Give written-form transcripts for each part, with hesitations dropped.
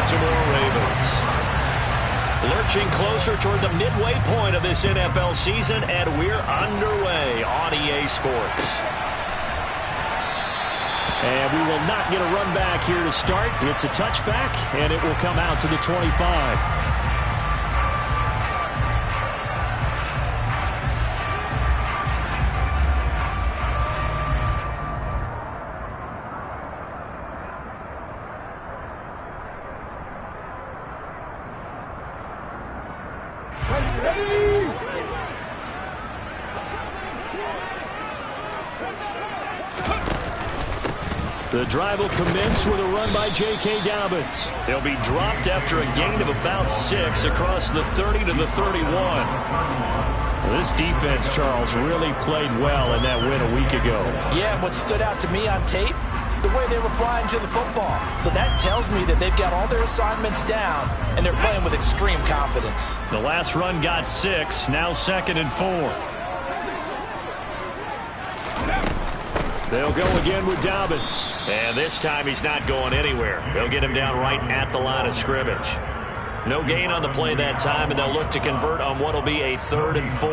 Baltimore Ravens. Lurching closer toward the midway point of this NFL season, and we're underway on EA Sports. And we will not get a run back here to start. It's a touchback, and it will come out to the 25. The drive will commence with a run by J.K. Dobbins. He'll be dropped after a gain of about 6 across the 30 to the 31. This defense, Charles, really played well in that win a week ago. Yeah, and what stood out to me on tape, the way they were flying to the football. So that tells me that they've got all their assignments down, and they're playing with extreme confidence. The last run got 6, now 2nd and 4. They'll go again with Dobbins. And this time he's not going anywhere. They'll get him down right at the line of scrimmage. No gain on the play that time, and they'll look to convert on what will be a 3rd and 4.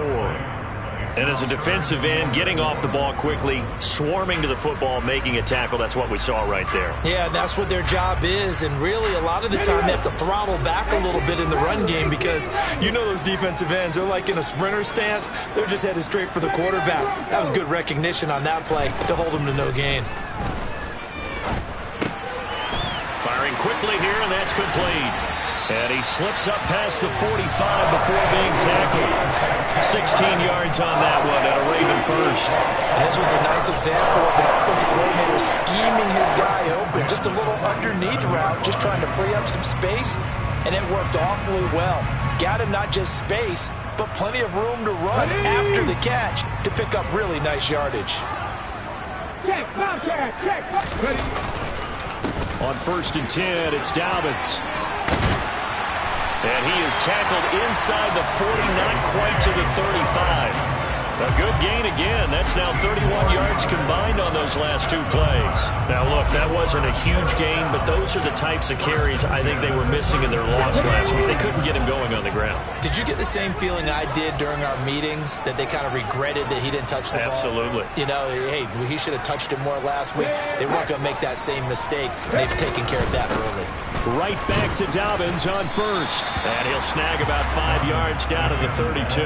And as a defensive end, getting off the ball quickly, swarming to the football, making a tackle, that's what we saw right there. Yeah, that's what their job is, and really a lot of the time they have to throttle back a little bit in the run game because you know those defensive ends, they're like in a sprinter stance. They're just headed straight for the quarterback. That was good recognition on that play to hold them to no gain. Firing quickly here, and that's complete. And he slips up past the 45 before being tackled. 16 yards on that one at a Raven first. And this was a nice example of an offensive coordinator scheming his guy open. Just a little underneath route, just trying to free up some space, and it worked awfully well. Got him not just space, but plenty of room to run after the catch to pick up really nice yardage. Check, check. On 1st and 10, it's Dobbins. And he is tackled inside the 40, not quite to the 35. A good gain again. That's now 31 yards combined on those last 2 plays. Now, look, that wasn't a huge gain, but those are the types of carries I think they were missing in their loss last week. They couldn't get him going on the ground. Did you get the same feeling I did during our meetings, that they kind of regretted that he didn't touch the ball? Absolutely. You know, hey, he should have touched it more last week. They weren't going to make that same mistake. They've taken care of that early. Right back to Dobbins on 1st. And he'll snag about 5 yards down to the 32.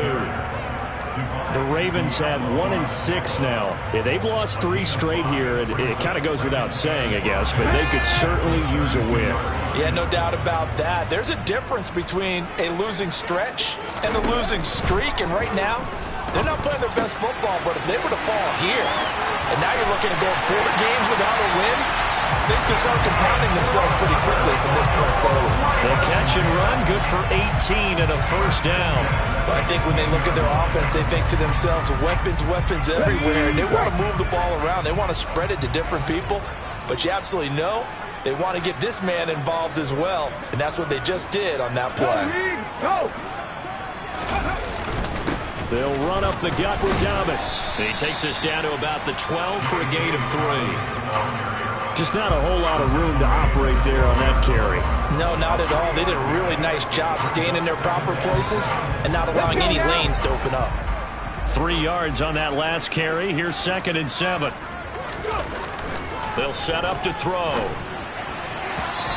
The Ravens have 1-6 now. Yeah, they've lost 3 straight here. It kind of goes without saying, I guess, but they could certainly use a win. Yeah, no doubt about that. There's a difference between a losing stretch and a losing streak, and right now, they're not playing their best football, but if they were to fall here, and now you're looking to go 4 games without a win, things can start compounding themselves pretty quickly from this point forward. The catch and run, good for 18 and a 1st down. I think when they look at their offense, they think to themselves, weapons everywhere, and they want to move the ball around. They want to spread it to different people, but you absolutely know they want to get this man involved as well, and that's what they just did on that play. They'll run up the gut with Dobbins. He takes us down to about the 12 for a gain of 3. Just not a whole lot of room to operate there on that carry. No, not at all. They did a really nice job staying in their proper places and not allowing any lanes to open up. 3 yards on that last carry. Here's 2nd and 7. They'll set up to throw.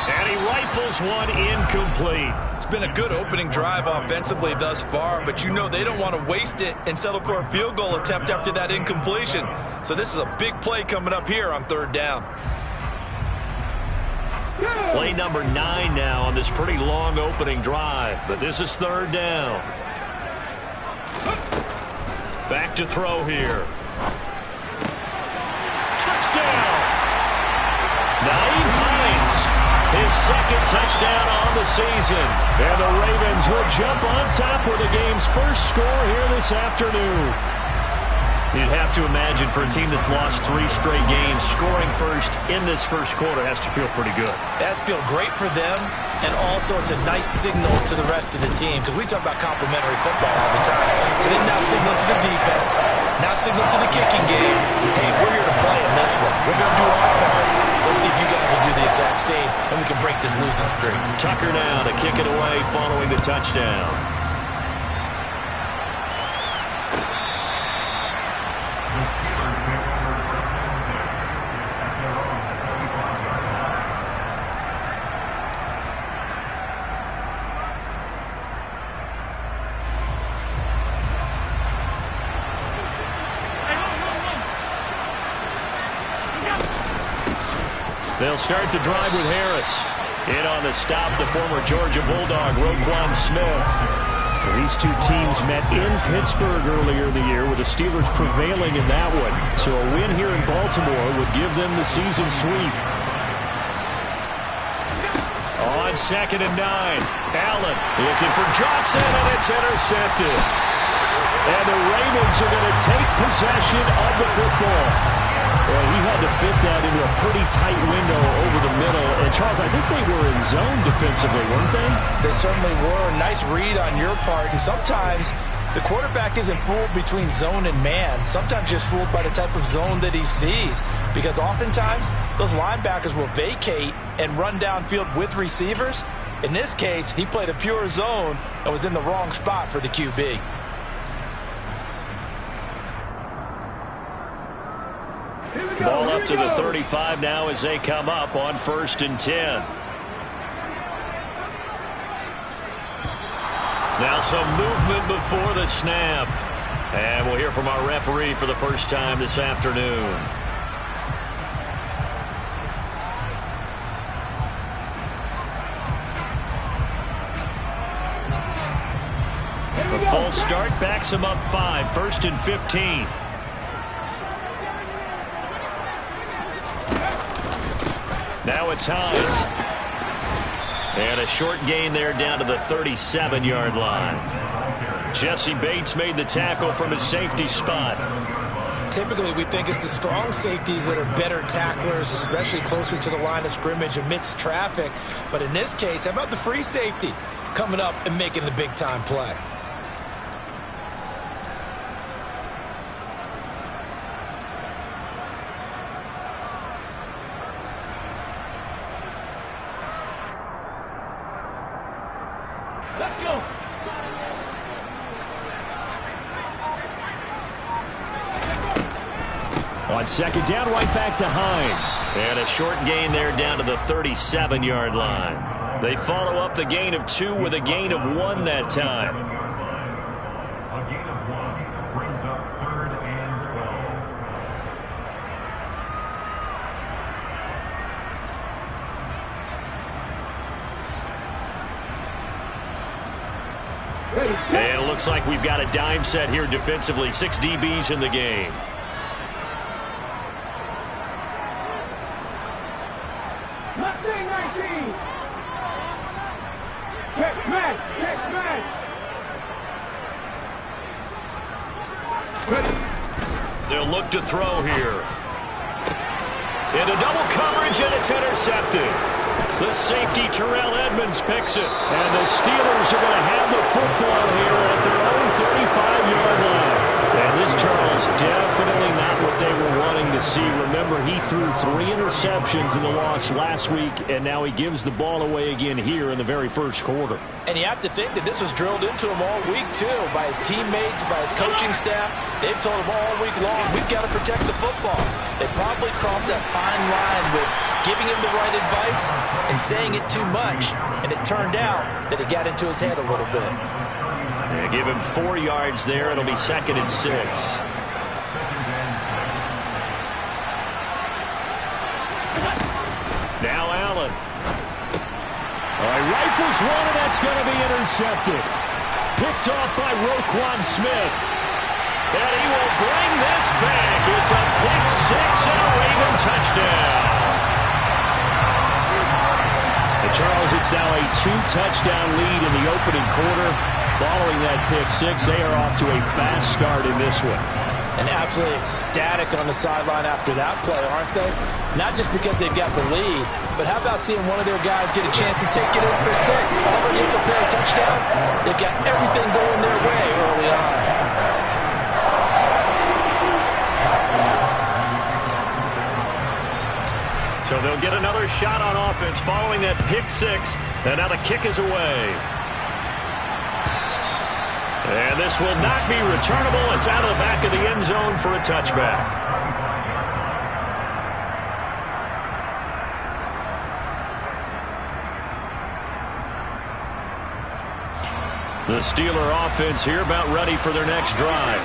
And he rifles one incomplete. It's been a good opening drive offensively thus far, but you know they don't want to waste it and settle for a field goal attempt after that incompletion. So this is a big play coming up here on 3rd down. Play number 9 now on this pretty long opening drive, but this is 3rd down. Back to throw here. Touchdown! Naeem Hines, his 2nd touchdown on the season. And the Ravens will jump on top with the game's first score here this afternoon. You'd have to imagine for a team that's lost 3 straight games, scoring first in this first quarter has to feel pretty good. That's feel great for them, and also it's a nice signal to the rest of the team because we talk about complementary football all the time. So they now signal to the defense, now signal to the kicking game. Hey, we're here to play in this one. We're going to do our part. Let's see if you guys will do the exact same, and we can break this losing streak. Tucker now to kick it away following the touchdown. They'll start the drive with Harris. In on the stop, the former Georgia Bulldog, Roquan Smith. So these two teams met in Pittsburgh earlier in the year, with the Steelers prevailing in that one. So a win here in Baltimore would give them the season sweep. On 2nd and 9, Allen looking for Johnson, and it's intercepted. And the Ravens are going to take possession of the football. Well, he had to fit that into a pretty tight window over the middle. And, Charles, I think they were in zone defensively, weren't they? They certainly were. Nice read on your part. And sometimes the quarterback isn't fooled between zone and man. Sometimes just fooled by the type of zone that he sees. Because oftentimes those linebackers will vacate and run downfield with receivers. In this case, he played a pure zone and was in the wrong spot for the QB. Ball up to the 35 now as they come up on 1st and 10. Now some movement before the snap. And we'll hear from our referee for the first time this afternoon. The full start backs him up 5, 1st and 15. Now it's Hines. And a short gain there down to the 37-yard line. Jesse Bates made the tackle from his safety spot. Typically, we think it's the strong safeties that are better tacklers, especially closer to the line of scrimmage amidst traffic. But in this case, how about the free safety coming up and making the big-time play? Let's go. On 2nd down, right back to Hines. And a short gain there down to the 37-yard line. They follow up the gain of 2 with a gain of 1 that time. A gain of 1 brings up 3rd and 12. And it looks like we've got a dime set here defensively. 6 DBs in the game. They'll look to throw here. Into double coverage, and it's intercepted. The safety, Terrell Edmonds, picks it. And the Steelers are going to have the football here at their own 35-yard line. And this, Charles, definitely not what they were wanting to see. Remember, he threw 3 interceptions in the loss last week, and now he gives the ball away again here in the very first quarter. And you have to think that this was drilled into him all week, too, by his teammates, by his coaching staff. They've told him all week long, we've got to protect the football. They probably crossed that fine line with giving him the right advice and saying it too much. And it turned out that it got into his head a little bit. They give him 4 yards there. It'll be 2nd and 6. Now Allen. All right, rifles one, and that's going to be intercepted. Picked off by Roquan Smith. And he will bring this back. It's a pick 6 and a Raven touchdown. And Charles, it's now a 2-touchdown lead in the opening quarter. Following that pick 6, they are off to a fast start in this one. And absolutely ecstatic on the sideline after that play, aren't they? Not just because they've got the lead, but how about seeing one of their guys get a chance to take it in for 6? Already able to pair of touchdowns. They've got everything going their way early on. So they'll get another shot on offense following that pick 6, and now the kick is away. And this will not be returnable. It's out of the back of the end zone for a touchback. The Steeler offense here about ready for their next drive.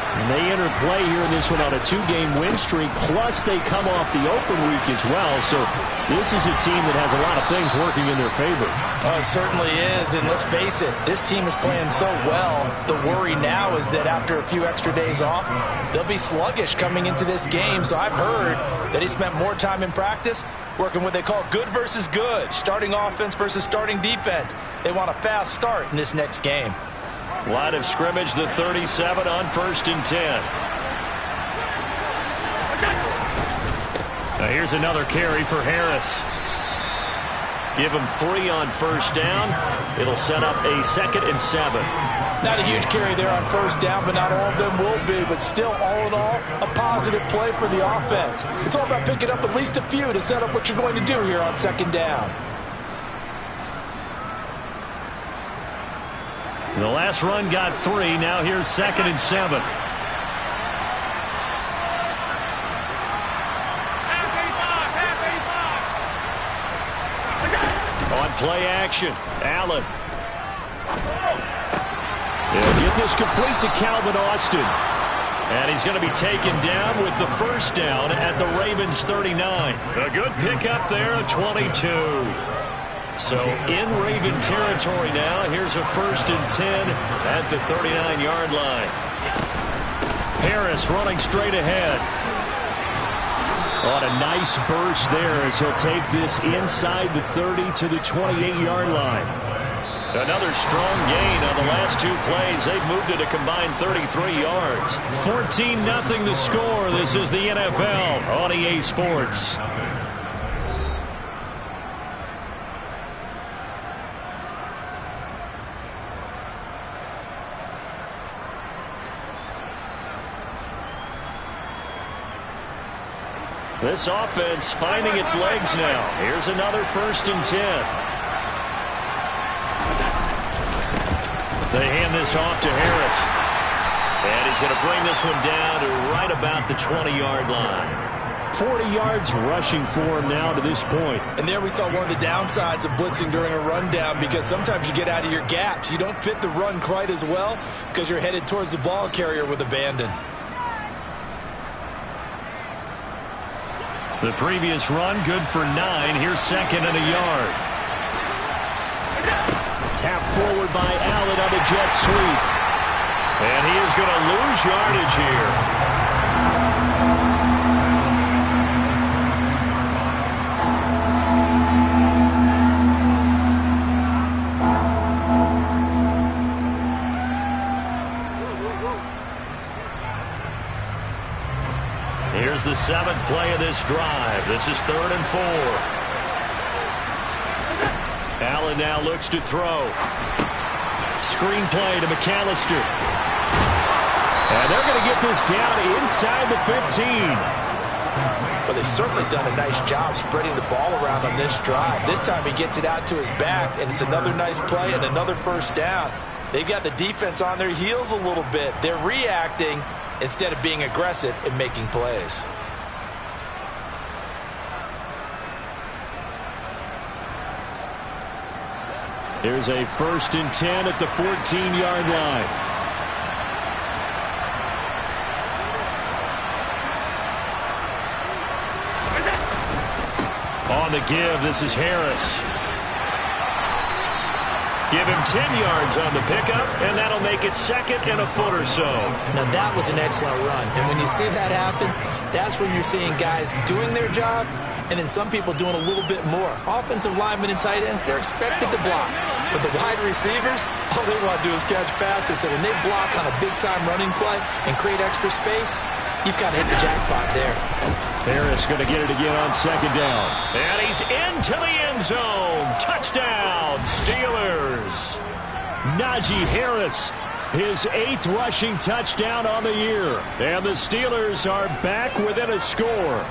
And they enter play here in this one on a 2-game win streak, plus they come off the open week as well. So this is a team that has a lot of things working in their favor. Oh, it certainly is, and let's face it, this team is playing so well. The worry now is that after a few extra days off, they'll be sluggish coming into this game. So I've heard that he spent more time in practice working what they call good versus good, starting offense versus starting defense. They want a fast start in this next game. Line of scrimmage, the 37 on 1st and 10. Now here's another carry for Harris. Give him 3 on 1st down. It'll set up a 2nd and 7. Not a huge carry there on 1st down, but not all of them will be. But still, all in all, a positive play for the offense. It's all about picking up at least a few to set up what you're going to do here on 2nd down. The last run got 3. Now here's 2nd and 7. On play action, Allen. They'll get this complete to Calvin Austin. And he's going to be taken down with the 1st down at the Ravens 39. A good pickup there, a 22. So in Raven territory now. Here's a 1st and 10 at the 39-yard line. Harris running straight ahead. On a nice burst there as he'll take this inside the 30 to the 28-yard line. Another strong gain on the last 2 plays. They've moved it a combined 33 yards. 14-0 the score. This is the NFL on EA Sports. This offense finding its legs now. Here's another 1st and 10. They hand this off to Harris. And he's going to bring this one down to right about the 20-yard line. 40 yards rushing for him now to this point. And there we saw one of the downsides of blitzing during a rundown, because sometimes you get out of your gaps. You don't fit the run quite as well because you're headed towards the ball carrier with abandon. The previous run good for 9. Here's 2nd and a yard. Tap forward by Allen on the jet sweep. And he is going to lose yardage here. Here's the 7th play of this drive. This is 3rd and 4. Allen now looks to throw. Screen play to McAllister. And they're going to get this down inside the 15. Well, they've certainly done a nice job spreading the ball around on this drive. This time he gets it out to his back, and it's another nice play and another 1st down. They've got the defense on their heels a little bit. They're reacting instead of being aggressive and making plays. There's a 1st and 10 at the 14-yard line. On the give, this is Harris. Give him 10 yards on the pickup, and that'll make it 2nd and a foot or so. Now, that was an excellent run. And when you see that happen, that's when you're seeing guys doing their job and then some people doing a little bit more. Offensive linemen and tight ends, they're expected to block. But the wide receivers, all they want to do is catch passes. So when they block on a big-time running play and create extra space, you've got to hit the jackpot there. Harris going to get it again on second down. And he's into the end zone. Touchdown, Steelers. Najee Harris, his 8th rushing touchdown on the year. And the Steelers are back within a score.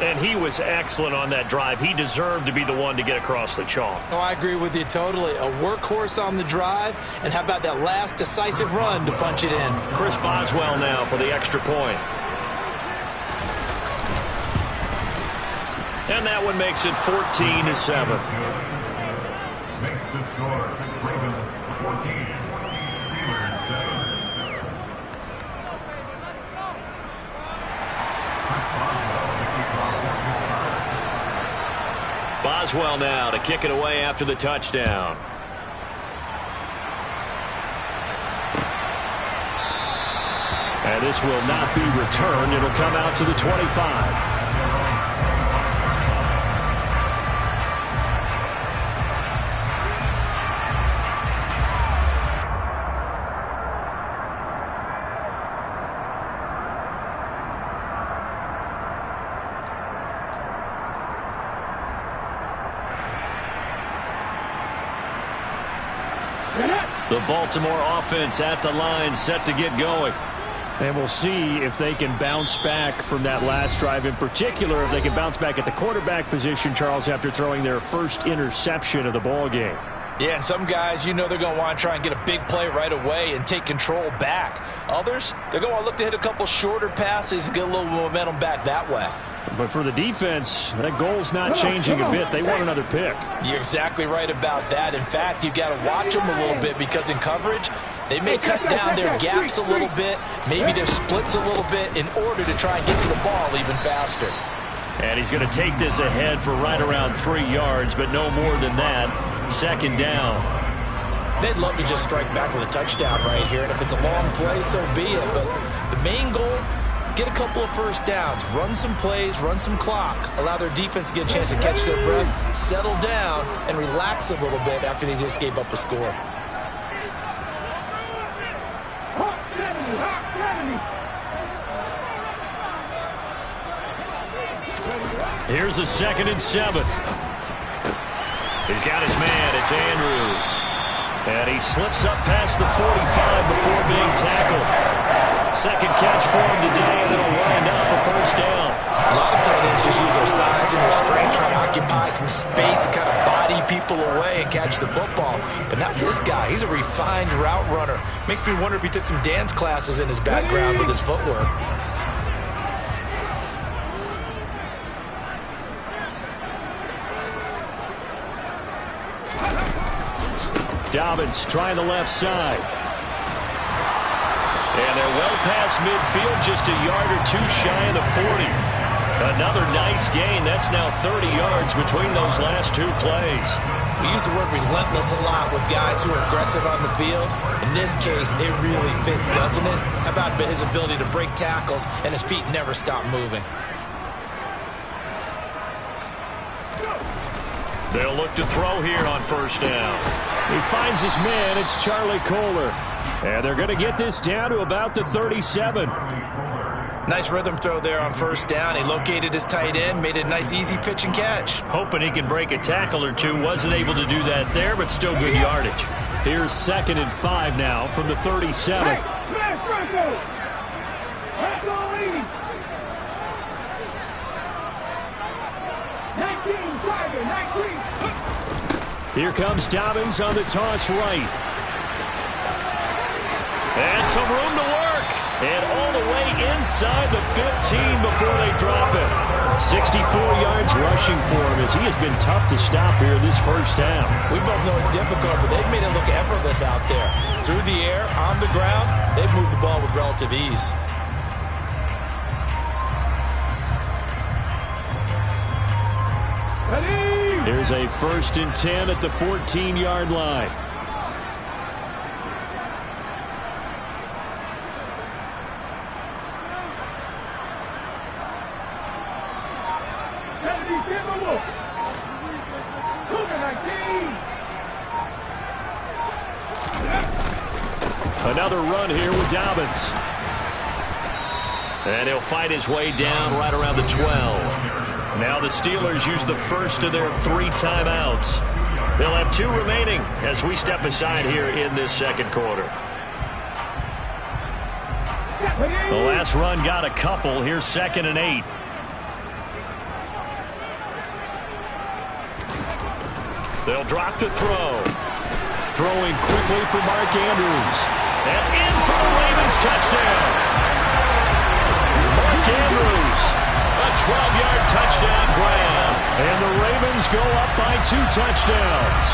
And he was excellent on that drive. He deserved to be the one to get across the chalk. Oh, I agree with you totally. A workhorse on the drive, and how about that last decisive run to punch it in? Chris Boswell now for the extra point. And that one makes it 14-7. Makes the score. Ravens 14. Steelers 7. Boswell now to kick it away after the touchdown. And this will not be returned. It'll come out to the 25. The Baltimore offense at the line, set to get going. And we'll see if they can bounce back from that last drive. In particular, if they can bounce back at the quarterback position, Charles, after throwing their first interception of the ball game. Yeah, and some guys, you know they're going to want to try and get a big play right away and take control back. Others, they're going to look to hit a couple shorter passes and get a little momentum back that way. But for the defense, that goal's not changing a bit. They want another pick. You're exactly right about that. In fact, you've got to watch them a little bit because in coverage, they may cut down their gaps a little bit, maybe their splits a little bit in order to try and get to the ball even faster. And he's going to take this ahead for right around 3 yards, but no more than that. Second down. They'd love to just strike back with a touchdown right here, and if it's a long play, so be it. But the main goal, get a couple of first downs, run some plays, run some clock, allow their defense to get a chance to catch their breath, settle down, and relax a little bit after they just gave up a score. Here's a 2nd and 7. He's got his man. It's Andrews. And he slips up past the 45 before being tackled. Second catch for him today, and it'll wind up a first down. A lot of tight ends just use their size and their strength, try to occupy some space and kind of body people away and catch the football. But not this guy. He's a refined route runner. Makes me wonder if he took some dance classes in his background with his footwork. Dobbins trying the left side. And they're well past midfield, just a yard or two shy of the 40. Another nice gain. That's now 30 yards between those last two plays. We use the word relentless a lot with guys who are aggressive on the field. In this case, it really fits, doesn't it? How about his ability to break tackles and his feet never stop moving? They'll look to throw here on first down. He finds his man. It's Charlie Kohler. And they're going to get this down to about the 37. Nice rhythm throw there on first down. He located his tight end, made a nice easy pitch and catch. Hoping he can break a tackle or two. Wasn't able to do that there, but still good yardage. Here's 2nd and 5 now from the 37. Here comes Dobbins on the toss right. And some room to work. And all the way inside the 15 before they drop it. 64 yards rushing for him as he has been tough to stop here this first half. We both know it's difficult, but they've made it look effortless out there. Through the air, on the ground, they've moved the ball with relative ease. Here's a 1st and 10 at the 14-yard line. Another run here with Dobbins. And he'll fight his way down right around the 12. Now the Steelers use the first of their 3 timeouts. They'll have 2 remaining as we step aside here in this second quarter. The last run got a couple. Here's 2nd and 8. They'll drop to throw. Throwing quickly for Mark Andrews. And in for the Ravens touchdown. Mark Andrews, a 12-yard touchdown grab. And the Ravens go up by 2 touchdowns.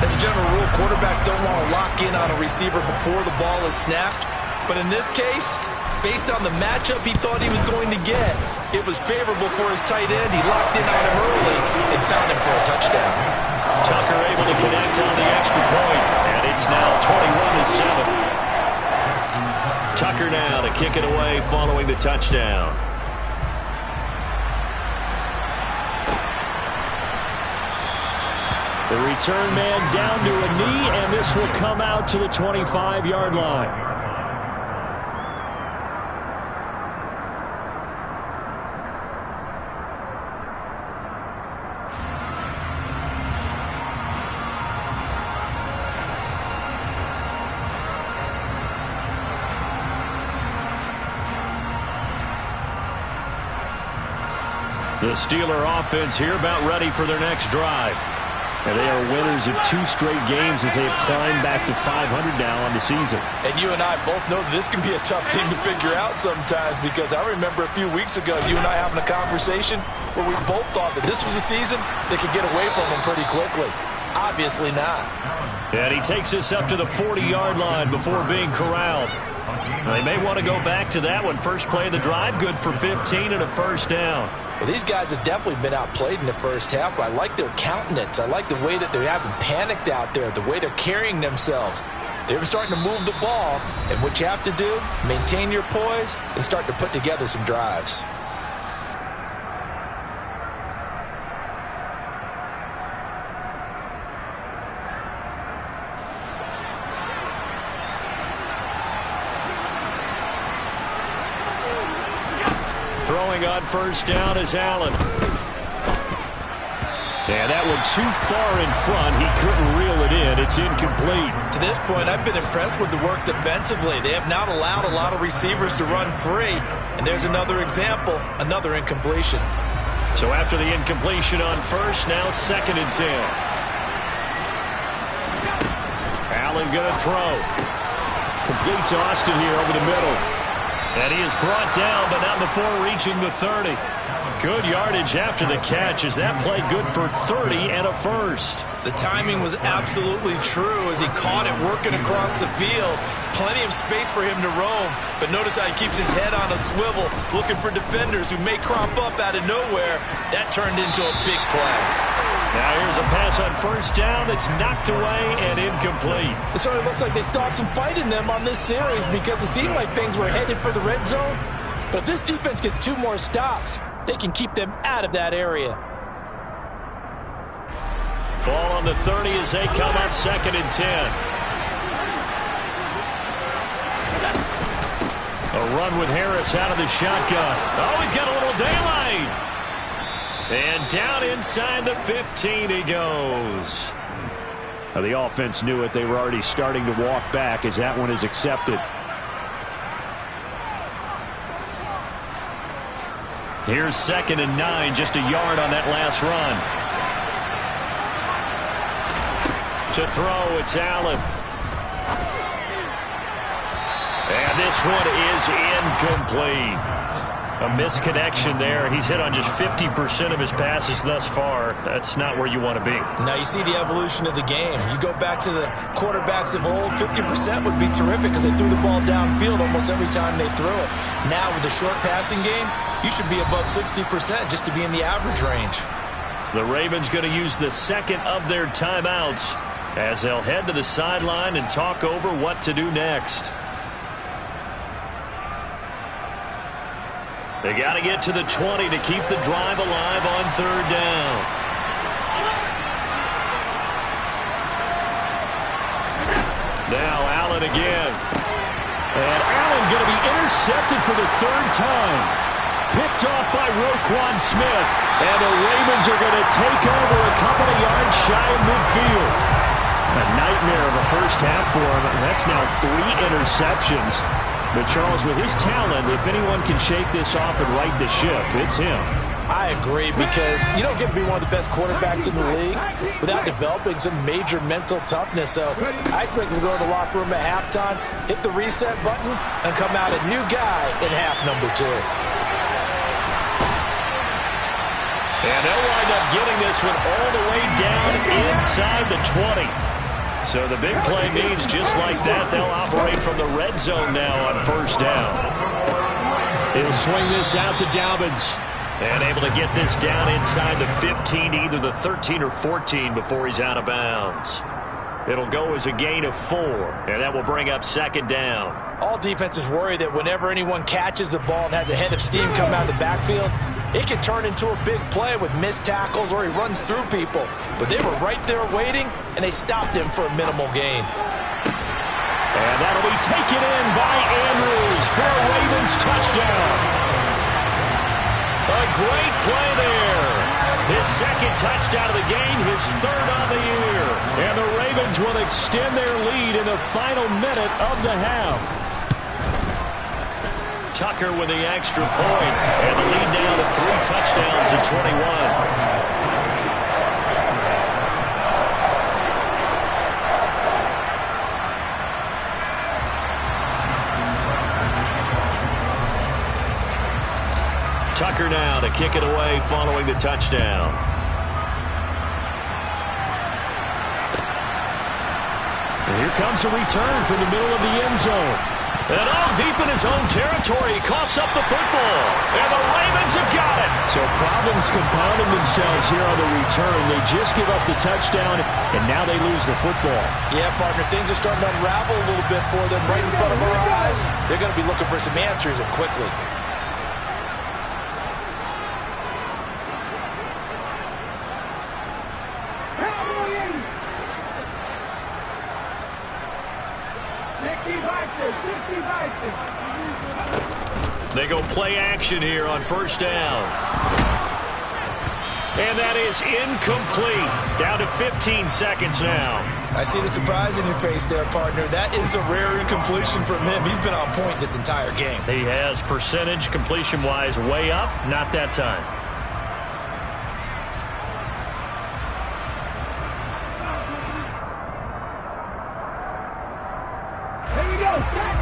As a general rule, quarterbacks don't want to lock in on a receiver before the ball is snapped. But in this case, based on the matchup he thought he was going to get, it was favorable for his tight end. He locked in on him early and found him for a touchdown. Tucker able to connect on the extra point, and it's now 21-7. Tucker now to kick it away following the touchdown. The return man down to a knee, and this will come out to the 25-yard line. The Steeler offense here about ready for their next drive. And they are winners of 2 straight games as they have climbed back to 500 now on the season. And you and I both know this can be a tough team to figure out sometimes, because I remember a few weeks ago you and I having a conversation where we both thought that this was a season that could get away from them pretty quickly. Obviously not. And he takes us up to the 40-yard line before being corralled. They may want to go back to that one. First play of the drive, good for 15 and a first down. Well, these guys have definitely been outplayed in the first half, but I like their countenance. I like the way that they haven't panicked out there, the way they're carrying themselves. They're starting to move the ball, and what you have to do, maintain your poise and start to put together some drives. Throwing on first down is Allen. And that one too far in front. He couldn't reel it in. It's incomplete. To this point, I've been impressed with the work defensively. They have not allowed a lot of receivers to run free. And there's another example, another incompletion. So after the incompletion on first, now 2nd and 10. Allen going to throw. Complete to Austin here over the middle. And he is brought down, but not before reaching the 30. Good yardage after the catch as that played good for 30 and a first. The timing was absolutely true as he caught it working across the field. Plenty of space for him to roam, but notice how he keeps his head on a swivel, looking for defenders who may crop up out of nowhere. That turned into a big play. Now here's a pass on first down that's knocked away and incomplete. It sort of looks like they still have some fight in them on this series, because it seemed like things were headed for the red zone. But if this defense gets 2 more stops, they can keep them out of that area. Ball on the 30 as they come up 2nd and 10. A run with Harris out of the shotgun. Oh, he's got a little daylight. And down inside the 15 he goes. Now the offense knew it. They were already starting to walk back as that one is accepted. Here's 2nd and 9, just a yard on that last run. To throw, it's Allen. And this one is incomplete. A misconnection there. He's hit on just 50% of his passes thus far. That's not where you want to be. Now you see the evolution of the game. You go back to the quarterbacks of old, 50% would be terrific because they threw the ball downfield almost every time they threw it. Now with the short passing game, you should be above 60% just to be in the average range. The Ravens going to use the 2nd of their timeouts as they'll head to the sideline and talk over what to do next. They got to get to the 20 to keep the drive alive on 3rd down. Allen again. And Allen going to be intercepted for the third time. Picked off by Roquan Smith. And the Ravens are going to take over a couple of yards shy of midfield. A nightmare of a first half for him. That's now 3 interceptions. But Charles, with his talent, if anyone can shake this off and right the ship, it's him. I agree, because you don't get to be one of the best quarterbacks in the league without developing some major mental toughness. So I expect him to go to the locker room at halftime, hit the reset button, and come out a new guy in half number 2. And they'll wind up getting this one all the way down inside the 20. So the big play means just like that, they'll operate from the red zone now on first down. He'll swing this out to Dobbins. And able to get this down inside the 15, either the 13 or 14 before he's out of bounds. It'll go as a gain of 4, and that will bring up second down. All defenses worry that whenever anyone catches the ball and has a head of steam come out of the backfield, it can turn into a big play with missed tackles or he runs through people. But they were right there waiting, and they stopped him for a minimal gain. And that'll be taken in by Andrews for a Ravens touchdown. A great play there. His second touchdown of the game, his third on the year. And the Ravens will extend their lead in the final minute of the half. Tucker with the extra point, and the lead now to 3 touchdowns at 21. Tucker now to kick it away following the touchdown. And here comes a return from the middle of the end zone. And all deep in his own territory, he coughs up the football. And the Ravens have got it. So problems compounding themselves here on the return. They just give up the touchdown, and now they lose the football. Yeah, partner, things are starting to unravel a little bit for them right in front of our eyes. They're going to be looking for some answers, and quickly. They go play action here on first down. And that is incomplete. Down to 15 seconds now. I see the surprise in your face there, partner. That is a rare incompletion from him. He's been on point this entire game. He has percentage completion-wise way up. Not that time.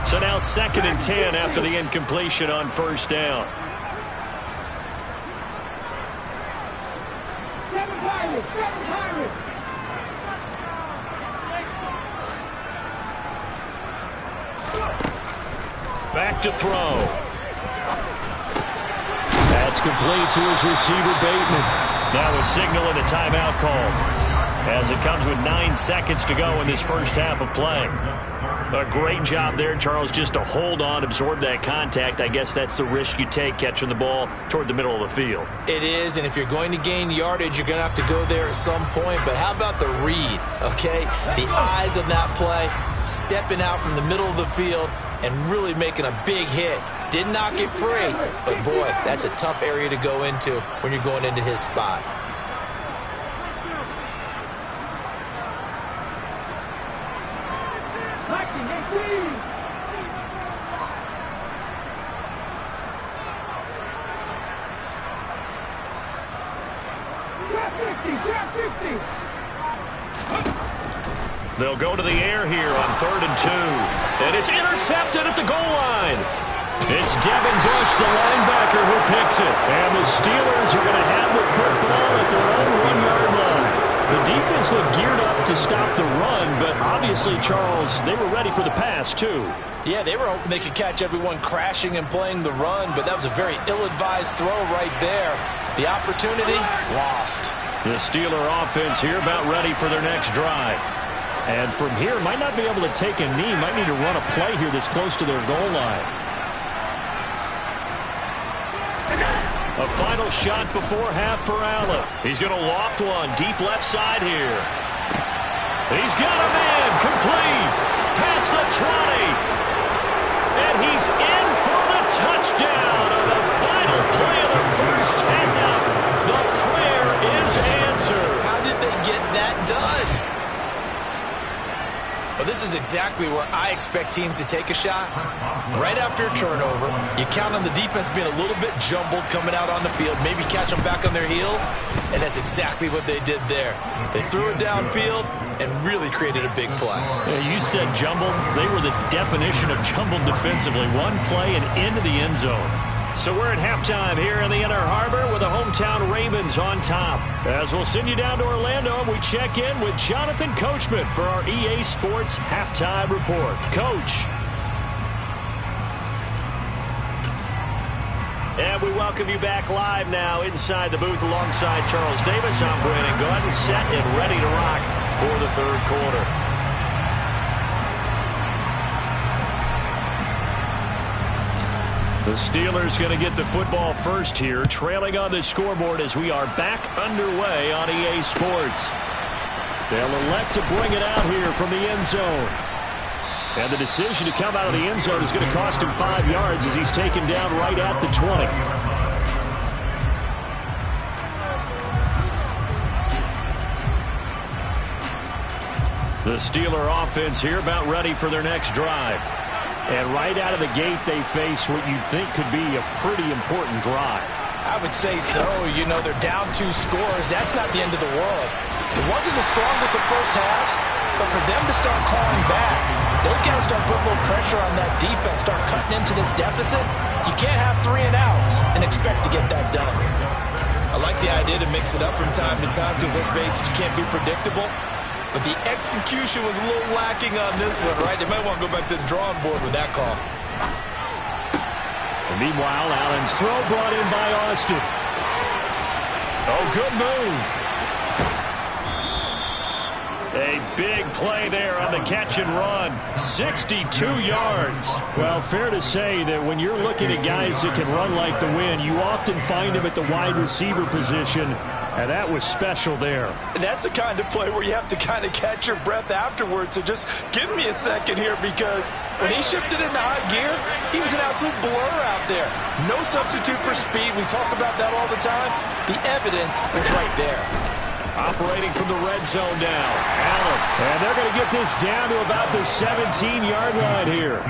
So now 2nd and 10 after the incompletion on first down. Back to throw. That's complete to his receiver, Bateman. Now a signal and a timeout called, as it comes with 9 seconds to go in this first half of play. A great job there, Charles, just to hold on, absorb that contact. I guess that's the risk you take catching the ball toward the middle of the field. It is, and if you're going to gain yardage, you're going to have to go there at some point. But how about the read, okay? The eyes of that play, stepping out from the middle of the field and really making a big hit. Did not get free, but boy, that's a tough area to go into when you're going into his spot. They'll go to the air here on 3rd and 2. And it's intercepted at the goal line. It's Devin Bush, the linebacker, who picks it. And the Steelers are going to have the football at their own 1-yard line. The defense looked geared up to stop the run, but obviously, Charles, they were ready for the pass, too. Yeah, they were hoping they could catch everyone crashing and playing the run, but that was a very ill-advised throw right there. The opportunity, lost. The Steeler offense here about ready for their next drive. And from here, might not be able to take a knee. Might need to run a play here that's close to their goal line. A final shot before half for Allen. He's going to loft one deep left side here. He's got a man complete. Past the And he's in for the touchdown on the final play of the first half. The prayer is answered. How did they get that done? Well, this is exactly where I expect teams to take a shot. Right after a turnover, you count on the defense being a little bit jumbled coming out on the field, maybe catch them back on their heels, and that's exactly what they did there. They threw it downfield and really created a big play. Yeah, you said jumbled. They were the definition of jumbled defensively. One play and into the end zone. So we're at halftime here in the Inner Harbor with the hometown Ravens on top. As we'll send you down to Orlando, and we check in with Jonathan Coachman for our EA Sports Halftime Report. Coach. And we welcome you back live now inside the booth alongside Charles Davis. I'm Brandon Gaudin, set and ready to rock for the third quarter. The Steelers going to get the football first here, trailing on the scoreboard as we are back underway on EA Sports. They'll elect to bring it out here from the end zone. And the decision to come out of the end zone is going to cost him 5 yards as he's taken down right at the 20. The Steeler offense here about ready for their next drive. And right out of the gate, they face what you think could be a pretty important drive. I would say so. You know, they're down 2 scores. That's not the end of the world. It wasn't the strongest of first halves, but for them to start calling back, they've got to start putting a little pressure on that defense, start cutting into this deficit. You can't have 3 and outs and expect to get that done. I like the idea to mix it up from time to time because, let's face it, you can't be predictable. But the execution was a little lacking on this one, right? They might want to go back to the drawing board with that call. And meanwhile, Allen's throw brought in by Austin. Oh, good move. A big play there on the catch and run. 62 yards. Well, fair to say that when you're looking at guys that can run like the wind, you often find them at the wide receiver position. And that was special there. And that's the kind of play where you have to kind of catch your breath afterwards. So just give me a second here, because when he shifted into high gear, he was an absolute blur out there. No substitute for speed. We talk about that all the time. The evidence is right there. Operating from the red zone now. Allen. And they're going to get this down to about the 17-yard line here.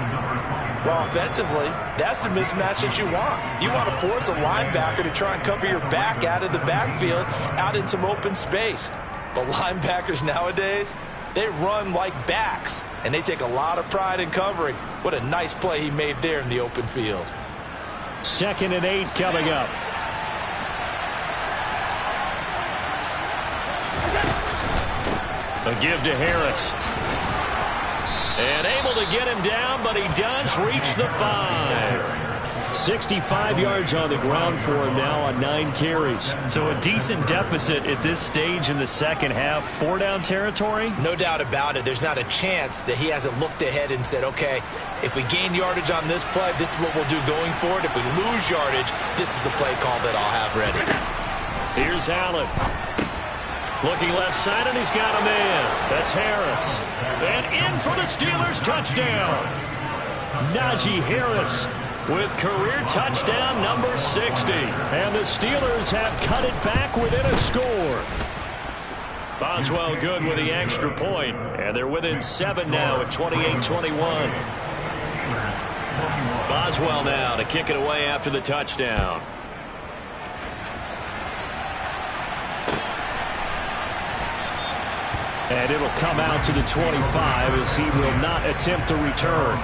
Well, offensively, that's the mismatch that you want. You want to force a linebacker to try and cover your back out of the backfield, out in some open space. But linebackers nowadays, they run like backs, and they take a lot of pride in covering. What a nice play he made there in the open field. 2nd and 8 coming up. A give to Harris. And able to get him down, but he does reach the 5. 65 yards on the ground for him now on 9 carries. So a decent deficit at this stage in the second half. 4-down territory? No doubt about it. There's not a chance that he hasn't looked ahead and said, okay, if we gain yardage on this play, this is what we'll do going forward. If we lose yardage, this is the play call that I'll have ready. Here's Allen. Looking left side, and he's got a man. That's Harris. And in for the Steelers touchdown. Najee Harris with career touchdown number 60. And the Steelers have cut it back within a score. Boswell good with the extra point. And they're within 7 now at 28-21. Boswell now to kick it away after the touchdown. And it'll come out to the 25 as he will not attempt to return.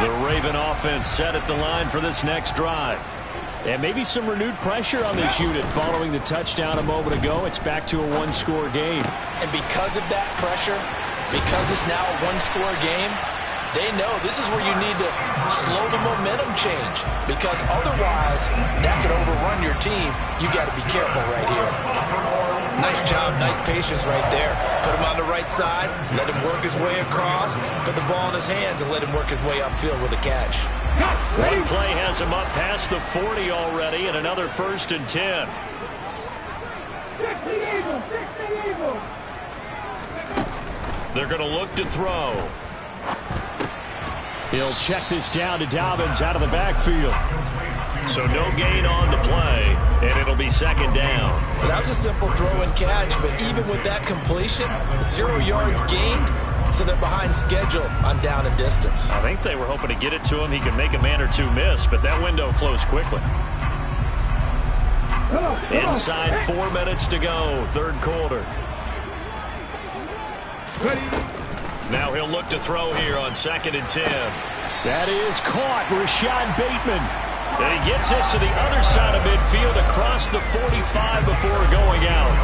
The Raven offense set at the line for this next drive. And maybe some renewed pressure on this unit following the touchdown a moment ago. It's back to a 1-score game. And because of that pressure, because it's now a 1-score game, they know this is where you need to slow the momentum change, because otherwise that could overrun your team. You got to be careful right here. Nice job, nice patience right there. Put him on the right side, let him work his way across, put the ball in his hands, and let him work his way upfield with a catch. One play has him up past the 40 already, and another 1st and 10. They're going to look to throw. He'll check this down to Dobbins out of the backfield. So no gain on the play, and it'll be 2nd down. Well, that was a simple throw and catch, but even with that completion, 0 yards gained, so they're behind schedule on down and distance. I think they were hoping to get it to him. He could make a man or two miss, but that window closed quickly. Inside 4 minutes to go, 3rd quarter. Now he'll look to throw here on 2nd and 10. That is caught. Rashad Bateman. And he gets this to the other side of midfield across the 45 before going out.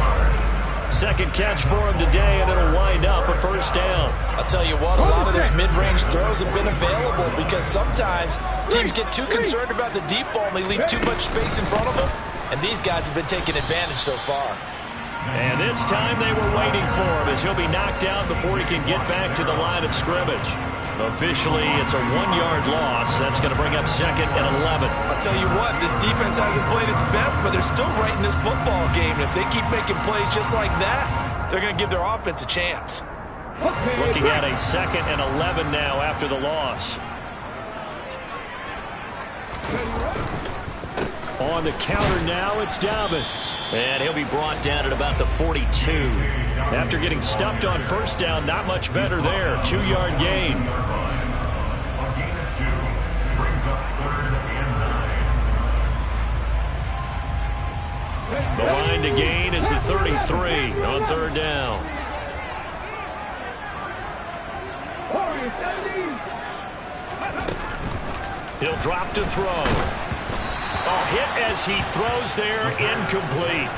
2nd catch for him today, and it'll wind up a 1st down. I'll tell you what, a lot of those mid-range throws have been available because sometimes teams get too concerned about the deep ball and they leave too much space in front of them. And these guys have been taking advantage so far. And this time they were waiting for him as he'll be knocked out before he can get back to the line of scrimmage. Officially, it's a 1-yard loss. That's going to bring up 2nd and 11. I'll tell you what, this defense hasn't played its best, but they're still right in this football game. And if they keep making plays just like that, they're going to give their offense a chance. Looking at a 2nd and 11 now after the loss. On the counter now, it's Dobbins. And he'll be brought down at about the 42. After getting stuffed on 1st down, not much better there. 2-yard gain. The line to gain is the 33 on 3rd down. He'll drop to throw. Oh, hit as he throws there, incomplete.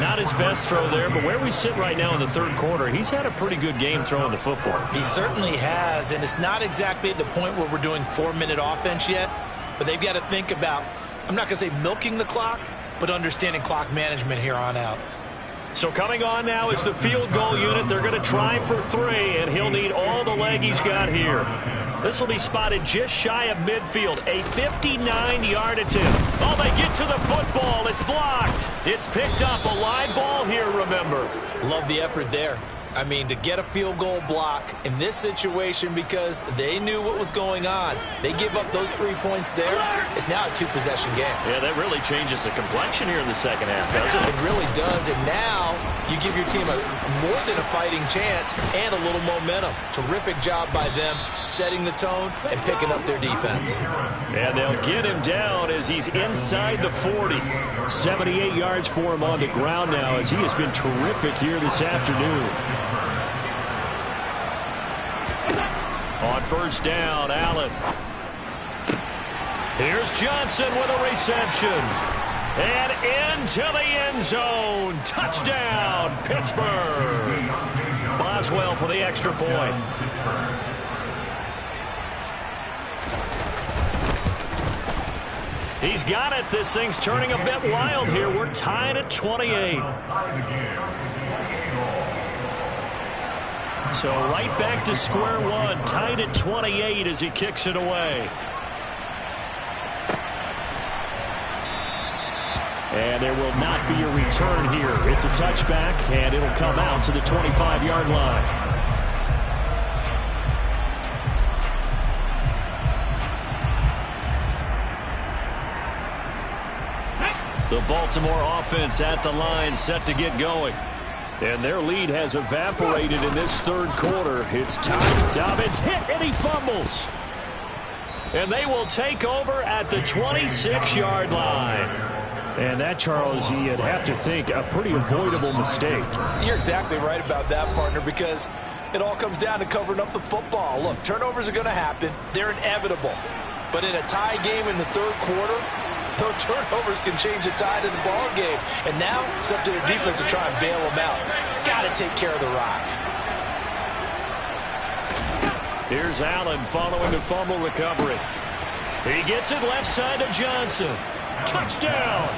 Not his best throw there, but where we sit right now in the 3rd quarter, he's had a pretty good game throwing the football. He certainly has, and it's not exactly at the point where we're doing 4-minute offense yet, but they've got to think about, I'm not going to say milking the clock, but understanding clock management here on out. So coming on now is the field goal unit. They're going to try for 3, and he'll need all the leg he's got here. This will be spotted just shy of midfield. A 59-yard attempt. Oh, they get to the football. It's blocked. It's picked up. A live ball here, remember. Love the effort there. I mean, to get a field goal block in this situation because they knew what was going on. They give up those 3 points there. It's now a 2-possession game. Yeah, that really changes the complexion here in the 2nd half, doesn't it? It really does, and now you give your team more than a fighting chance and a little momentum. Terrific job by them setting the tone and picking up their defense. And they'll get him down as he's inside the 40. 78 yards for him on the ground now as he has been terrific here this afternoon. On 1st down, Allen. Here's Johnson with a reception. And into the end zone. Touchdown, Pittsburgh. Boswell for the extra point. He's got it. This thing's turning a bit wild here. We're tied at 28. So right back to square one, tied at 28 as he kicks it away. And there will not be a return here. It's a touchback, and it'll come out to the 25-yard line. The Baltimore offense at the line, set to get going. And their lead has evaporated in this 3rd quarter. It's time. Dobbins hit, and he fumbles. And they will take over at the 26-yard line. And that, Charles, you'd have to think a pretty avoidable mistake. You're exactly right about that, partner, because it all comes down to covering up the football. Look, turnovers are going to happen. They're inevitable. But in a tie game in the 3rd quarter, those turnovers can change the tide of the ball game. And now it's up to their defense to try and bail them out. Got to take care of the rock. Here's Allen following the fumble recovery. He gets it left side to Johnson. Touchdown!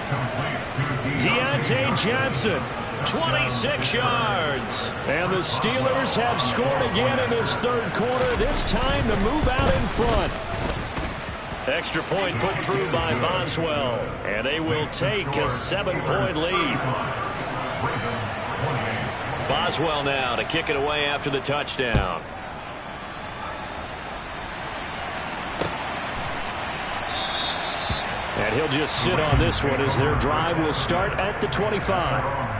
Deontay Johnson 26 yards. And the Steelers have scored again in this third quarter, this time to move out in front. Extra point put through by Boswell, and they will take a 7-point lead. Boswell now to kick it away after the touchdown. And he'll just sit on this one as their drive will start at the 25.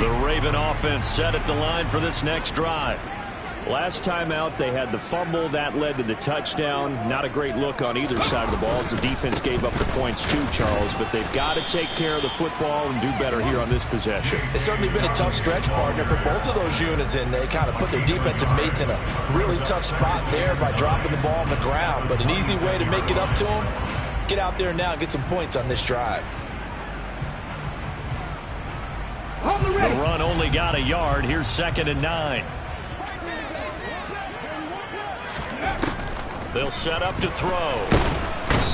The Raven offense set at the line for this next drive. Last time out, they had the fumble. That led to the touchdown. Not a great look on either side of the ball as the defense gave up the points too, Charles. But they've got to take care of the football and do better here on this possession. It's certainly been a tough stretch, partner, for both of those units, and they kind of put their defensive mates in a really tough spot there by dropping the ball on the ground. But an easy way to make it up to them, get out there now and get some points on this drive. The run only got a yard. Here's 2nd and 9. They'll set up to throw.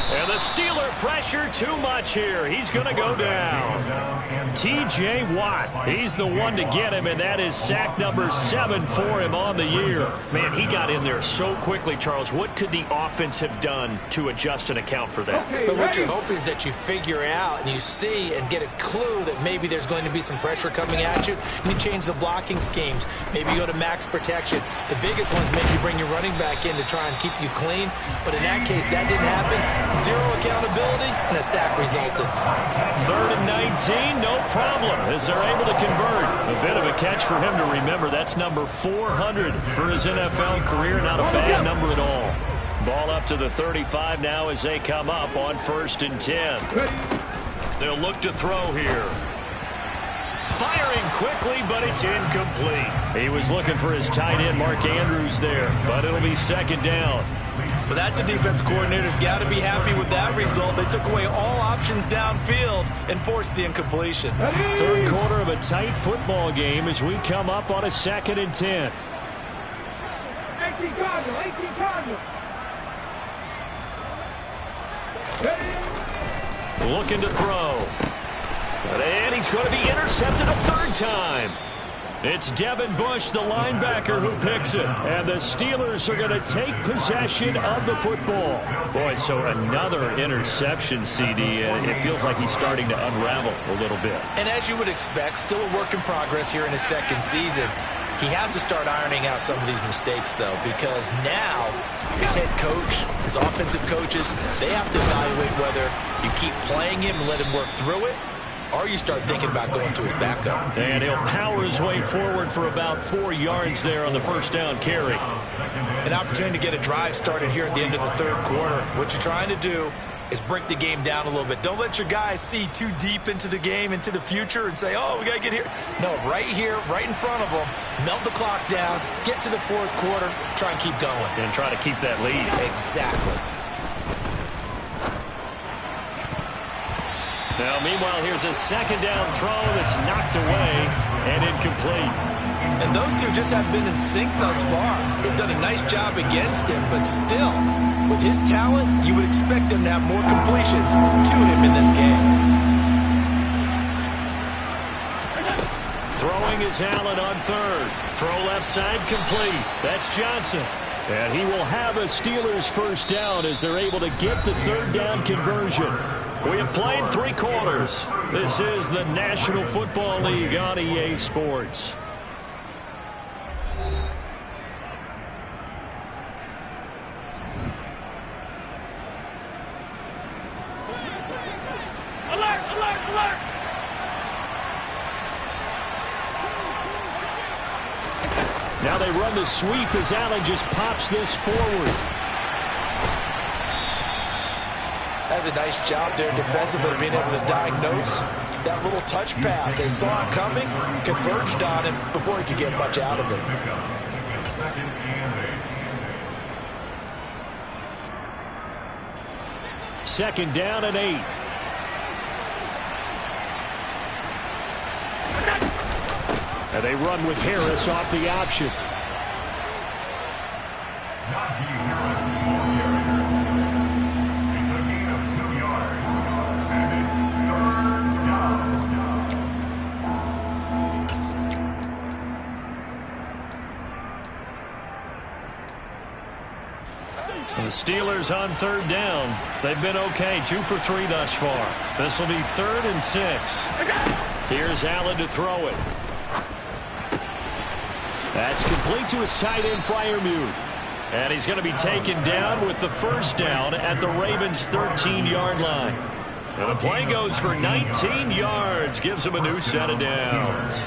And the Steeler pressure too much here. He's going to go down. T.J. Watt, he's the one to get him, and that is sack number 7 for him on the year. Man, he got in there so quickly, Charles. What could the offense have done to adjust and account for that? But what you're hoping is that you figure out and you see and get a clue that maybe there's going to be some pressure coming at you, and you change the blocking schemes. Maybe you go to max protection. The biggest one is maybe you bring your running back in to try and keep you clean. But in that case, that didn't happen. Zero accountability, and a sack resulted. 3rd and 19, no problem, as they're able to convert. A bit of a catch for him to remember. That's number 400 for his NFL career. Not a bad number at all. Ball up to the 35 now as they come up on 1st and 10. They'll look to throw here. Firing quickly, but it's incomplete. He was looking for his tight end, Mark Andrews, there, but it'll be 2nd down. But that's a defense coordinator's got to be happy with that result. They took away all options downfield and forced the incompletion. Third quarter of a tight football game as we come up on a 2nd and 10. 18 Cardinal, 18 Cardinal. Looking to throw. And he's going to be intercepted a 3rd time. It's Devin Bush, the linebacker, who picks it. And the Steelers are going to take possession of the football. Boy, so another interception, CD. It feels like he's starting to unravel a little bit. And as you would expect, still a work in progress here in his 2nd season. He has to start ironing out some of these mistakes, though, because now his head coach, his offensive coaches, they have to evaluate whether you keep playing him and let him work through it, or you start thinking about going to his backup. And he'll power his way forward for about 4 yards there on the 1st down carry. An opportunity to get a drive started here at the end of the 3rd quarter. What you're trying to do is break the game down a little bit. Don't let your guys see too deep into the game, into the future, and say, oh, we got to get here. No, right here, right in front of them, melt the clock down, get to the 4th quarter, try and keep going. And try to keep that lead. Exactly. Now, meanwhile, here's a 2nd down throw that's knocked away and incomplete. And those two just haven't been in sync thus far. They've done a nice job against him, but still, with his talent, you would expect him to have more completions to him in this game. Throwing is Allen on 3rd. Throw left side complete. That's Johnson. And he will have a Steelers 1st down as they're able to get the 3rd down conversion. We have played 3 quarters. This is the National Football League on EA Sports. Alert, alert, alert. Now they run the sweep as Allen just pops this forward. That's a nice job there defensively, being able to diagnose that little touch pass. They saw it coming, converged on him before he could get much out of it. 2nd down and 8. And they run with Harris off the option. Najee Harris, ball carrier. It's a gain of 2 yards. And it's 3rd down. The Steelers on 3rd down. They've been okay, 2 for 3 thus far. This will be 3rd and 6. Here's Allen to throw it. That's complete to his tight end, Freiermuth. And he's going to be taken down with the 1st down at the Ravens' 13-yard line. And the play goes for 19 yards, gives him a new set of downs.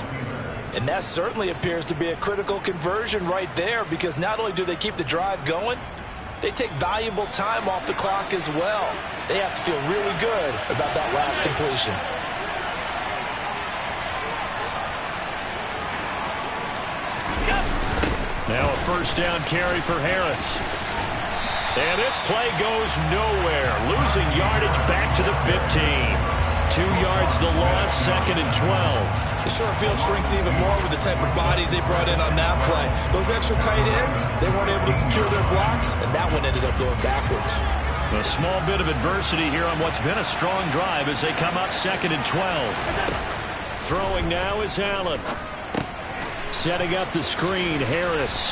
And that certainly appears to be a critical conversion right there, because not only do they keep the drive going, they take valuable time off the clock as well. They have to feel really good about that last completion. Now a 1st down carry for Harris. And this play goes nowhere. Losing yardage back to the 15. 2 yards the loss, 2nd and 12. The short field shrinks even more with the type of bodies they brought in on that play. Those extra tight ends, they weren't able to secure their blocks, and that one ended up going backwards. A small bit of adversity here on what's been a strong drive as they come up 2nd and 12. Throwing now is Allen. Setting up the screen, Harris.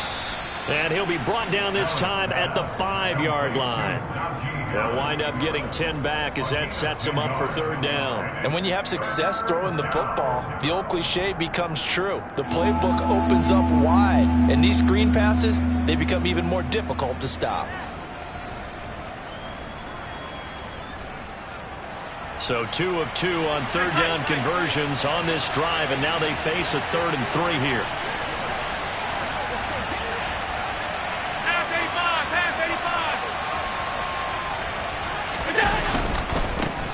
And he'll be brought down this time at the 5-yard line. They'll wind up getting 10 back as that sets him up for 3rd down. And when you have success throwing the football, the old cliche becomes true. The playbook opens up wide, and these screen passes, they become even more difficult to stop. So 2 of 2 on 3rd down conversions on this drive, and now they face a 3rd and 3 here. Half 85.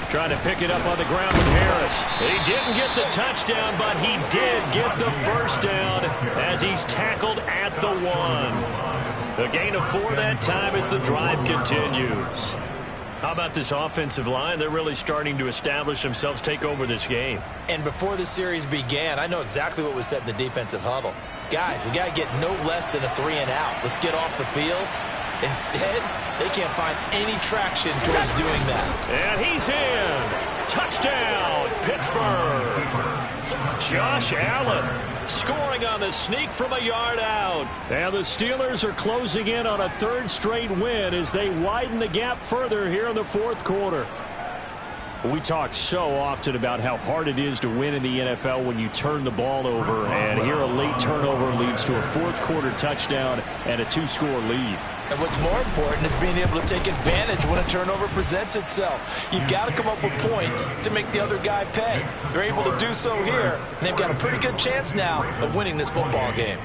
Trying to pick it up on the ground with Harris. He didn't get the touchdown, but he did get the 1st down as he's tackled at the 1. A gain of 4 that time as the drive continues. How about this offensive line? They're really starting to establish themselves, take over this game. And before the series began, I know exactly what was said in the defensive huddle. Guys, we got to get no less than a 3-and-out. Let's get off the field. Instead, they can't find any traction towards doing that. And he's in. Touchdown, Pittsburgh. Josh Allen scoring on the sneak from a yard out. And the Steelers are closing in on a 3rd straight win as they widen the gap further here in the 4th quarter. We talk so often about how hard it is to win in the NFL when you turn the ball over, and here a late turnover leads to a 4th quarter touchdown and a 2-score lead. And what's more important is being able to take advantage when a turnover presents itself. You've got to come up with points to make the other guy pay. They're able to do so here, and they've got a pretty good chance now of winning this football game.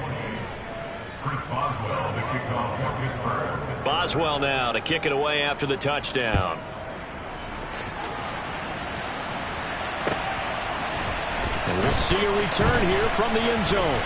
Chris Boswell, the kickoff for Pittsburgh. Boswell now to kick it away after the touchdown. And we'll see a return here from the end zone.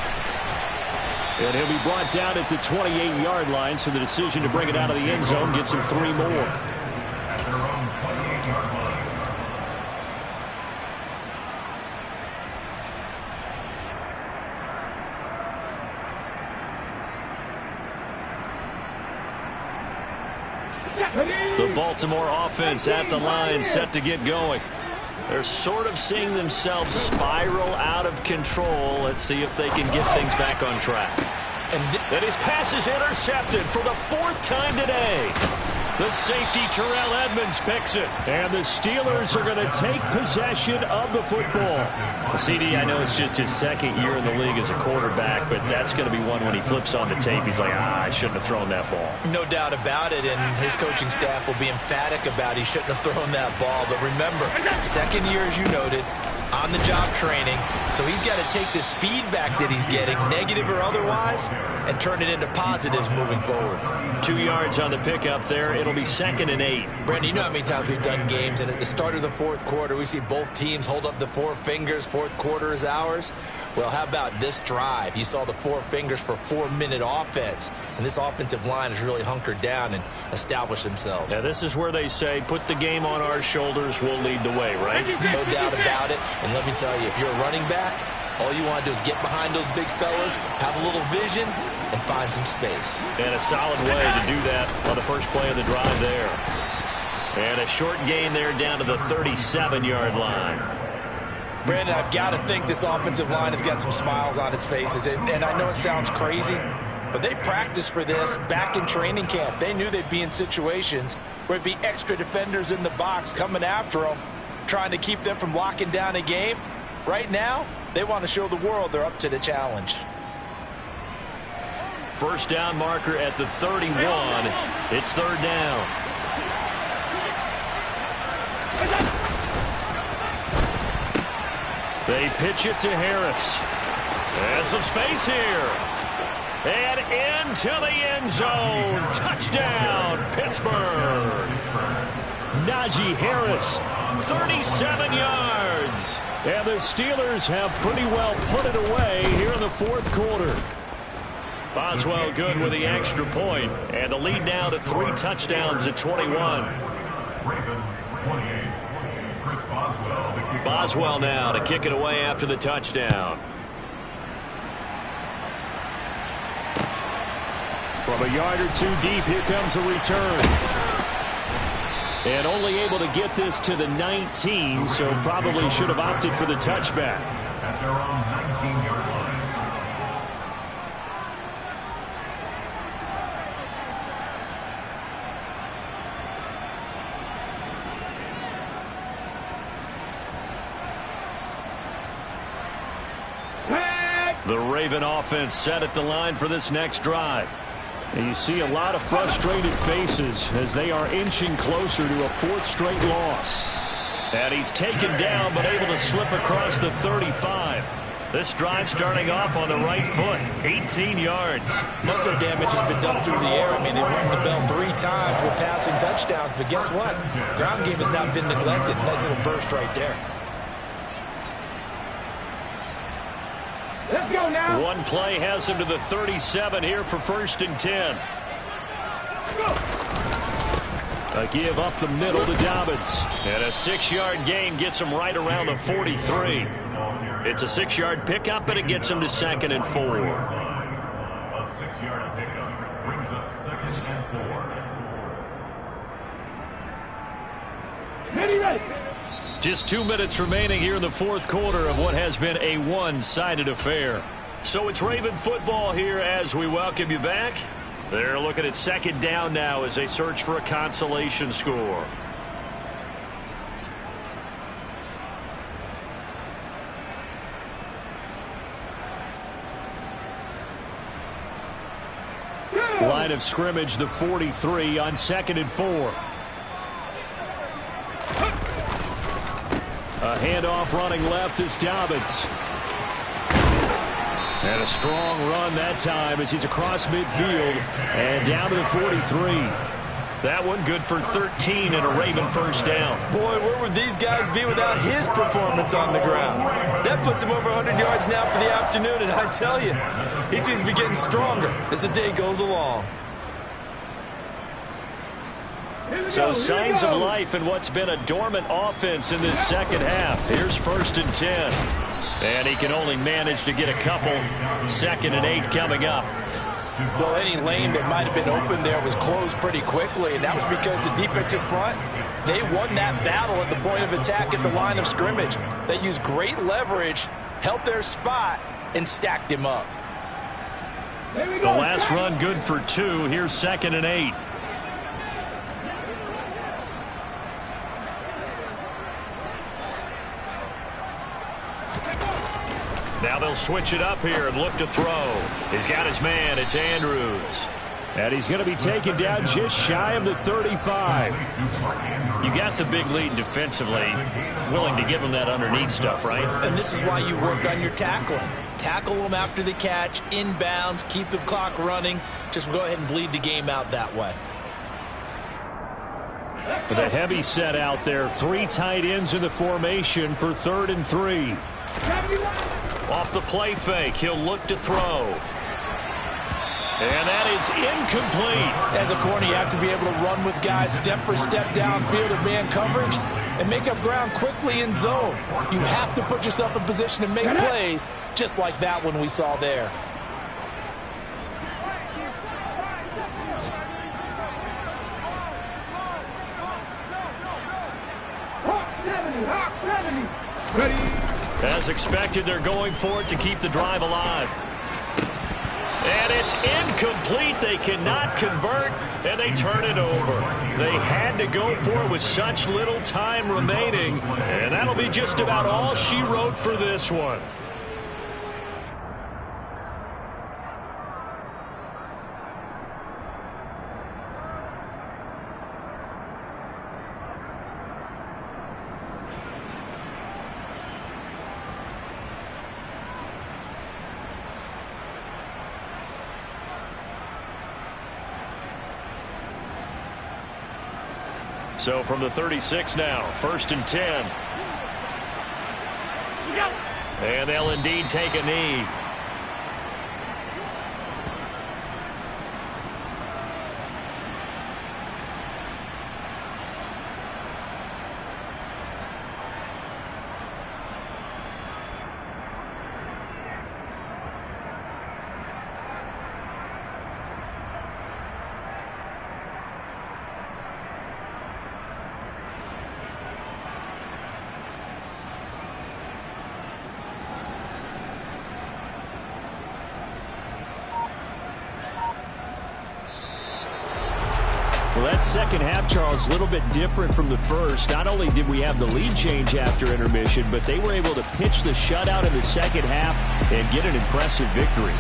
And he'll be brought down at the 28-yard line, so the decision to bring it out of the end zone gets him 3 more. At their own 28-yard line. The Baltimore offense at the line, set to get going. They're sort of seeing themselves spiral out of control. Let's see if they can get things back on track. And his pass is intercepted for the 4th time today. The safety, Terrell Edmonds, picks it. And the Steelers are going to take possession of the football. CD, I know it's just his 2nd year in the league as a quarterback, but that's going to be one when he flips on the tape. He's like, I shouldn't have thrown that ball. No doubt about it, and his coaching staff will be emphatic about he shouldn't have thrown that ball. But remember, 2nd year, as you noted, on-the-job training. So he's got to take this feedback that he's getting, negative or otherwise, and turn it into positives moving forward. 2 yards on the pickup there. It'll be 2nd and 8. Brandon, you know how many times we've done games, and at the start of the 4th quarter, we see both teams hold up the 4 fingers. 4th quarter is ours. Well, how about this drive? You saw the 4 fingers for 4-minute offense, and this offensive line has really hunkered down and established themselves. Now, this is where they say, put the game on our shoulders, we'll lead the way, right? No doubt about it. And let me tell you, if you're a running back, All you want to do is get behind those big fellas, have a little vision, and find some space. And a solid way to do that on the first play of the drive there. And a short gain there down to the 37-yard line. Brandon, I've got to think this offensive line has got some smiles on its faces. And I know it sounds crazy, but they practiced for this back in training camp. They knew they'd be in situations where it'd be extra defenders in the box coming after them, trying to keep them from locking down a game. Right now, they want to show the world they're up to the challenge. First down marker at the 31. It's third down. They pitch it to Harris. There's some space here. And into the end zone. Touchdown, Pittsburgh. Najee Harris, 37 yards. And the Steelers have pretty well put it away here in the fourth quarter. Boswell good with the extra point. And the lead now to 3 touchdowns at 21. Ravens 28. Chris Boswell to kick Boswell now to kick it away after the touchdown. From a yard or two deep, here comes a return. And only able to get this to the 19, so probably should have opted for the touchback. at their own 19-yard line. The Raven offense set at the line for this next drive. And you see a lot of frustrated faces as they are inching closer to a fourth straight loss. And he's taken down but able to slip across the 35. This drive starting off on the right foot, 18 yards. Most of their damage has been done through the air. I mean, they've rung the bell 3 times with passing touchdowns, but guess what? Ground game has not been neglected. Nice little burst right there. Let's go now. One play has him to the 37 here for 1st and 10. A give up the middle to Dobbins. And a 6-yard gain gets him right around the 43. It's a 6-yard pickup, and it gets him to 2nd and 4. A 6-yard pickup brings up 2nd and 4. Ready. Just 2 minutes remaining here in the fourth quarter of what has been a one-sided affair. So it's Raven football here as we welcome you back. They're looking at 2nd down now as they search for a consolation score. Line of scrimmage, the 43 on 2nd and 4. A handoff running left is Dobbins. And a strong run that time as he's across midfield and down to the 43. That one good for 13 and a Raven first down. Boy, where would these guys be without his performance on the ground? That puts him over 100 yards now for the afternoon, and I tell you, he seems to be getting stronger as the day goes along. So signs of life in what's been a dormant offense in this second half. Here's 1st and 10. And he can only manage to get a couple. 2nd and 8 coming up. Well, any lane that might have been open there was closed pretty quickly, and that was because the defensive front, they won that battle at the point of attack at the line of scrimmage. They used great leverage, held their spot, and stacked him up. The last run good for 2. Here's 2nd and 8. Now they'll switch it up here and look to throw. He's got his man. It's Andrews. And he's going to be taken down just shy of the 35. You got the big lead defensively. Willing to give him that underneath stuff, right? And this is why you work on your tackling. Tackle them after the catch, inbounds, keep the clock running. Just go ahead and bleed the game out that way. With a heavy set out there, 3 tight ends in the formation for 3rd and 3. Off the play fake, he'll look to throw. And that is incomplete. As a corner, you have to be able to run with guys step for step downfield in man coverage. and make up ground quickly in zone. You have to put yourself in position to make plays just like that one we saw there. As expected, they're going for it to keep the drive alive. And it's incomplete. They cannot convert, and they turn it over. They had to go for it with such little time remaining, and that'll be just about all she wrote for this one. So from the 36 now, 1st and 10. And they'll indeed take a knee. Well, that second half, Charles, a little bit different from the first. Not only did we have the lead change after intermission, but they were able to pitch the shutout in the second half and get an impressive victory.